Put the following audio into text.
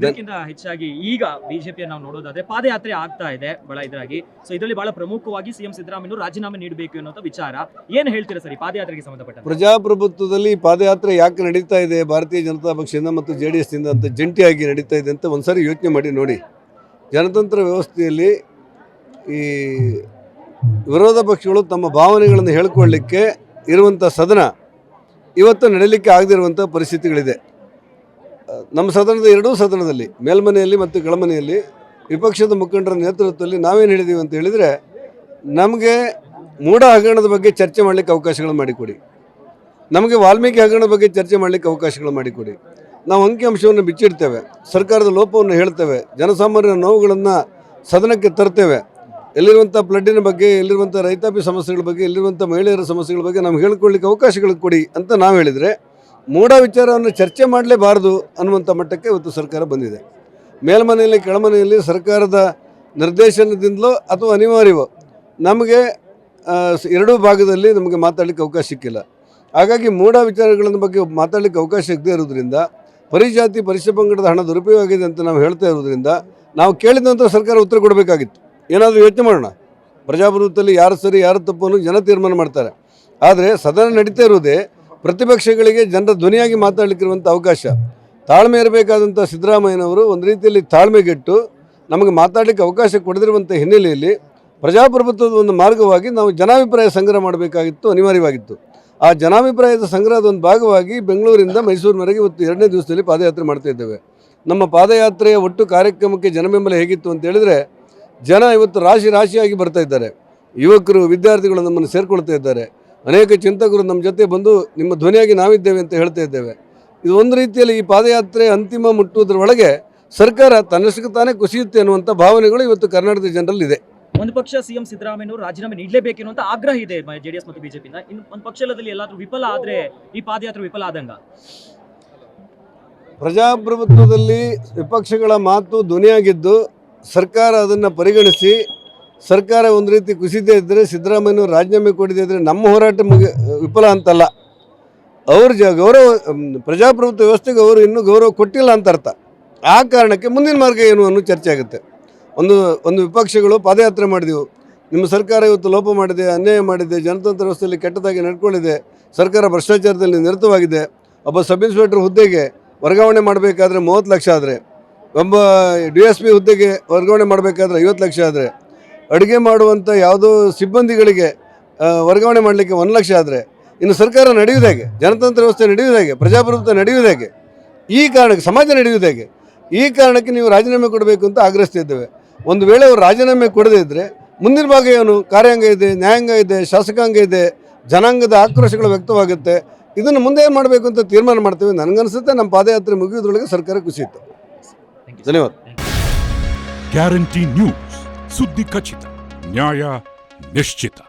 ಇದಕ್ಕಿಂತ ಹೆಚ್ಚಾಗಿ ಈಗ ಬಿಜೆಪಿ ನಾವು ನೋಡೋದಾದ್ರೆ ಪಾದಯಾತ್ರೆ ಆಗ್ತಾ ಇದೆ ಬಹಳ ಇದರಾಗಿ. ಸೊ ಇದರಲ್ಲಿ ಬಹಳ ಪ್ರಮುಖವಾಗಿ ಸಿಎಂ ಸಿದ್ದರಾಮಯ್ಯ ರಾಜೀನಾಮೆ ನೀಡಬೇಕು ಅನ್ನೋ ವಿಚಾರ ಏನ್ ಹೇಳ್ತೀರಾ ಸರ್ ಈ ಪಾದಯಾತ್ರೆಗೆ ಸಂಬಂಧಪಟ್ಟ? ಪ್ರಜಾಪ್ರಭುತ್ವದಲ್ಲಿ ಪಾದಯಾತ್ರೆ ಯಾಕೆ ನಡೀತಾ ಇದೆ ಭಾರತೀಯ ಜನತಾ ಪಕ್ಷದಿಂದ ಮತ್ತು JDS ಇಂದ ಅಂತ ಜಂಟಿಯಾಗಿ ನಡೀತಾ ಇದೆ ಅಂತ ಒಂದ್ಸರಿ ಯೋಚನೆ ಮಾಡಿ ನೋಡಿ. ಜನತಂತ್ರ ವ್ಯವಸ್ಥೆಯಲ್ಲಿ ಈ ವಿರೋಧ ಪಕ್ಷಗಳು ತಮ್ಮ ಭಾವನೆಗಳನ್ನು ಹೇಳ್ಕೊಳ್ಳಿಕ್ಕೆ ಇರುವಂಥ ಸದನ ಇವತ್ತು ನಡೀಲಿಕ್ಕೆ ಆಗದಿರುವಂಥ ಪರಿಸ್ಥಿತಿಗಳಿದೆ. ನಮ್ಮ ಸದನದ ಎರಡೂ ಸದನದಲ್ಲಿ ಮೇಲ್ಮನೆಯಲ್ಲಿ ಮತ್ತು ಕೆಳಮನೆಯಲ್ಲಿ ವಿಪಕ್ಷದ ಮುಖಂಡರ ನೇತೃತ್ವದಲ್ಲಿ ನಾವೇನು ಹೇಳಿದ್ದೀವಿ ಅಂತ ಹೇಳಿದರೆ, ನಮಗೆ ಮೂಢ ಹಗರಣದ ಬಗ್ಗೆ ಚರ್ಚೆ ಮಾಡಲಿಕ್ಕೆ ಅವಕಾಶಗಳು ಮಾಡಿಕೊಡಿ, ನಮಗೆ ವಾಲ್ಮೀಕಿ ಹಗರಣದ ಬಗ್ಗೆ ಚರ್ಚೆ ಮಾಡಲಿಕ್ಕೆ ಅವಕಾಶಗಳು ಮಾಡಿಕೊಡಿ. ನಾವು ಅಂಕಿಅಂಶವನ್ನು ಬಿಚ್ಚಿಡ್ತೇವೆ, ಸರ್ಕಾರದ ಲೋಪವನ್ನು ಹೇಳ್ತೇವೆ, ಜನಸಾಮಾನ್ಯರ ನೋವುಗಳನ್ನು ಸದನಕ್ಕೆ ತರ್ತೇವೆ. ಎಲ್ಲಿರುವಂಥ ಫ್ಲಡ್ಡಿನ ಬಗ್ಗೆ, ಎಲ್ಲಿರುವಂಥ ರೈತಾಪಿ ಸಮಸ್ಯೆಗಳ ಬಗ್ಗೆ, ಎಲ್ಲಿರುವಂಥ ಮಹಿಳೆಯರ ಸಮಸ್ಯೆಗಳ ಬಗ್ಗೆ ನಮ್ಗೆ ಹೇಳ್ಕೊಳ್ಳಿಕ್ಕೆ ಅವಕಾಶಗಳು ಕೊಡಿ ಅಂತ ನಾವು ಹೇಳಿದರೆ, ಮೂಢ ವಿಚಾರವನ್ನು ಚರ್ಚೆ ಮಾಡಲೇಬಾರದು ಅನ್ನುವಂಥ ಮಟ್ಟಕ್ಕೆ ಇವತ್ತು ಸರ್ಕಾರ ಬಂದಿದೆ. ಮೇಲ್ಮನೆಯಲ್ಲಿ ಕೆಳಮನೆಯಲ್ಲಿ ಸರ್ಕಾರದ ನಿರ್ದೇಶನದಿಂದಲೋ ಅಥವಾ ಅನಿವಾರ್ಯವೋ ನಮಗೆ ಎರಡೂ ಭಾಗದಲ್ಲಿ ನಮಗೆ ಮಾತಾಡಲಿಕ್ಕೆ ಅವಕಾಶ ಸಿಕ್ಕಿಲ್ಲ. ಹಾಗಾಗಿ ಮೂಢ ವಿಚಾರಗಳ ಬಗ್ಗೆ ಮಾತಾಡಲಿಕ್ಕೆ ಅವಕಾಶ ಸಿಗದೇ ಇರೋದ್ರಿಂದ, ಪರಿಜಾತಿ ಪರಿಶಪಂಗಡದ ಹಣ ದುರುಪಯೋಗ ಆಗಿದೆ ಅಂತ ನಾವು ಹೇಳ್ತಾ ಇರೋದ್ರಿಂದ ನಾವು ಕೇಳಿದಂಥ ಸರ್ಕಾರ ಉತ್ತರ ಕೊಡಬೇಕಾಗಿತ್ತು. ಏನಾದರೂ ಯೋಚನೆ ಮಾಡೋಣ. ಪ್ರಜಾಪ್ರಭುತ್ವದಲ್ಲಿ ಯಾರು ಸರಿ ಯಾರು ತಪ್ಪು ಅನ್ನೋ ಜನ ತೀರ್ಮಾನ ಮಾಡ್ತಾರೆ. ಆದರೆ ಸದನ ನಡೀತಾ ಇರುವುದೇ ಪ್ರತಿಪಕ್ಷಗಳಿಗೆ ಜನರ ಧ್ವನಿಯಾಗಿ ಮಾತಾಡಲಿಕ್ಕಿರುವಂಥ ಅವಕಾಶ. ತಾಳ್ಮೆ ಇರಬೇಕಾದಂಥ ಸಿದ್ದರಾಮಯ್ಯನವರು ಒಂದು ರೀತಿಯಲ್ಲಿ ತಾಳ್ಮೆಗೆಟ್ಟು ನಮಗೆ ಮಾತಾಡಲಿಕ್ಕೆ ಅವಕಾಶ ಕೊಡದಿರುವಂಥ ಹಿನ್ನೆಲೆಯಲ್ಲಿ ಪ್ರಜಾಪ್ರಭುತ್ವದ ಒಂದು ಮಾರ್ಗವಾಗಿ ನಾವು ಜನಾಭಿಪ್ರಾಯ ಸಂಗ್ರಹ ಮಾಡಬೇಕಾಗಿತ್ತು, ಅನಿವಾರ್ಯವಾಗಿತ್ತು. ಆ ಜನಾಭಿಪ್ರಾಯದ ಸಂಗ್ರಹದ ಒಂದು ಭಾಗವಾಗಿ ಬೆಂಗಳೂರಿಂದ ಮೈಸೂರಿನವರೆಗೆ ಇವತ್ತು 2ನೇ ದಿವಸದಲ್ಲಿ ಪಾದಯಾತ್ರೆ ಮಾಡ್ತಾ ಇದ್ದೇವೆ. ನಮ್ಮ ಪಾದಯಾತ್ರೆಯ ಒಟ್ಟು ಕಾರ್ಯಕ್ರಮಕ್ಕೆ ಜನಬೆಂಬಲ ಹೇಗಿತ್ತು ಅಂತ ಹೇಳಿದರೆ, ಜನ ಇವತ್ತು ರಾಶಿಯಾಗಿ ಬರ್ತಾ ಇದ್ದಾರೆ. ಯುವಕರು, ವಿದ್ಯಾರ್ಥಿಗಳು ನಮ್ಮನ್ನು ಸೇರಿಕೊಳ್ತಾ ಇದ್ದಾರೆ. ಅನೇಕ ಚಿಂತಕರು ನಮ್ಮ ಜೊತೆ ಬಂದು ನಿಮ್ಮ ಧ್ವನಿಯಾಗಿ ನಾವಿದ್ದೇವೆ ಅಂತ ಹೇಳ್ತಾ ಇದ್ದೇವೆ. ಇದು ಒಂದು ರೀತಿಯಲ್ಲಿ ಈ ಪಾದಯಾತ್ರೆ ಅಂತಿಮ ಮುಟ್ಟುವುದರೊಳಗೆ ಸರ್ಕಾರ ತನ್ನಷ್ಟಕ್ಕೆ ತಾನೇ ಕುಸಿಯುತ್ತೆ ಅನ್ನುವಂಥ ಭಾವನೆಗಳು ಇವತ್ತು ಕರ್ನಾಟಕದ ಜನರಲ್ಲಿದೆ. ಒಂದು ಪಕ್ಷ ಸಿಎಂ ಸಿದ್ದರಾಮಯ್ಯ ರಾಜೀನಾಮೆ ನೀಡಲೇಬೇಕೆನ್ನುವಂತ ಆಗ್ರಹ ಇದೆ JDS ಮತ್ತು ಬಿಜೆಪಿಯಿಂದ. ಇನ್ನು ಒಂದು ಪಕ್ಷದಲ್ಲಿ ಎಲ್ಲಾದ್ರೂ ವಿಫಲ ಆದ್ರೆ ಈ ಪಾದಯಾತ್ರೆ ವಿಫಲ ಆದಂಗ. ಪ್ರಜಾಪ್ರಭುತ್ವದಲ್ಲಿ ವಿಪಕ್ಷಗಳ ಮಾತು ಧ್ವನಿಯಾಗಿದ್ದು ಸರ್ಕಾರ ಅದನ್ನು ಪರಿಗಣಿಸಿ ಸರ್ಕಾರ ಒಂದು ರೀತಿ ಕುಸಿದೇ ಇದ್ದರೆ, ಸಿದ್ದರಾಮಯ್ಯನವರು ರಾಜೀನಾಮೆ ಕೊಡದೇ ಇದ್ದರೆ ನಮ್ಮ ಹೋರಾಟ ವಿಫಲ ಅಂತಲ್ಲ. ಅವ್ರ ಗೌರವ, ಪ್ರಜಾಪ್ರಭುತ್ವ ವ್ಯವಸ್ಥೆಗೆ ಅವರು ಇನ್ನೂ ಗೌರವ ಕೊಟ್ಟಿಲ್ಲ ಅಂತ ಅರ್ಥ. ಆ ಕಾರಣಕ್ಕೆ ಮುಂದಿನ ಮಾರ್ಗ ಏನು ಅನ್ನೋ ಚರ್ಚೆ ಆಗುತ್ತೆ. ಒಂದು ವಿಪಕ್ಷಗಳು ಪಾದಯಾತ್ರೆ ಮಾಡಿದೆವು, ನಿಮ್ಮ ಸರ್ಕಾರ ಇವತ್ತು ಲೋಪ ಮಾಡಿದೆ, ಅನ್ಯಾಯ ಮಾಡಿದೆ, ಜನತಂತ್ರ ವ್ಯವಸ್ಥೆಯಲ್ಲಿ ಕೆಟ್ಟದಾಗಿ ನಡ್ಕೊಂಡಿದೆ, ಸರ್ಕಾರ ಭ್ರಷ್ಟಾಚಾರದಲ್ಲಿ ನಿರತವಾಗಿದೆ, ಒಬ್ಬ ಸಬ್ ಇನ್ಸ್ಪೆಕ್ಟರ್ ಹುದ್ದೆಗೆ ವರ್ಗಾವಣೆ ಮಾಡಬೇಕಾದ್ರೆ 30 ಲಕ್ಷ ಆದರೆ, ಒಬ್ಬ DSP ಹುದ್ದೆಗೆ ವರ್ಗಾವಣೆ ಮಾಡಬೇಕಾದ್ರೆ 50 ಲಕ್ಷ ಆದರೆ, ಅಡುಗೆ ಮಾಡುವಂಥ ಯಾವುದೋ ಸಿಬ್ಬಂದಿಗಳಿಗೆ ವರ್ಗಾವಣೆ ಮಾಡಲಿಕ್ಕೆ 1 ಲಕ್ಷ ಆದರೆ, ಇನ್ನು ಸರ್ಕಾರ ನಡೆಯುವುದು ಹೇಗೆ? ಜನತಂತ್ರ ವ್ಯವಸ್ಥೆ ನಡೆಯುವುದು ಹೇಗೆ? ಪ್ರಜಾಪ್ರಭುತ್ವ ನಡೆಯುವುದು ಹೇಗೆ? ಈ ಕಾರಣಕ್ಕೆ ಸಮಾಜ ನಡೆಯುವುದು ಹೇಗೆ? ಈ ಕಾರಣಕ್ಕೆ ನೀವು ರಾಜೀನಾಮೆ ಕೊಡಬೇಕು ಅಂತ ಆಗ್ರಹಿಸ್ತಿದ್ದೇವೆ. ಒಂದು ವೇಳೆ ಅವರು ರಾಜೀನಾಮೆ ಕೊಡದೇ ಇದ್ದರೆ ಮುಂದಿನ ಭಾಗ ಏನು? ಕಾರ್ಯಾಂಗ ಇದೆ, ನ್ಯಾಯಾಂಗ ಇದೆ, ಶಾಸಕಾಂಗ ಇದೆ, ಜನಾಂಗದ ಆಕ್ರೋಶಗಳು ವ್ಯಕ್ತವಾಗುತ್ತೆ. ಇದನ್ನು ಮುಂದೆ ಏನು ಮಾಡಬೇಕು ಅಂತ ತೀರ್ಮಾನ ಮಾಡ್ತೇವೆ. ನನಗನ್ಸುತ್ತೆ ನಮ್ಮ ಪಾದಯಾತ್ರೆ ಮುಗಿಯೋದ್ರೊಳಗೆ ಸರ್ಕಾರ ಕುಸಿಯಿತು. ಧನ್ಯವಾದ. ಗ್ಯಾರಂಟಿ ನ್ಯೂಸ್, ಸುದ್ದಿ ಖಚಿತ, ನ್ಯಾಯ ನಿಶ್ಚಿತ.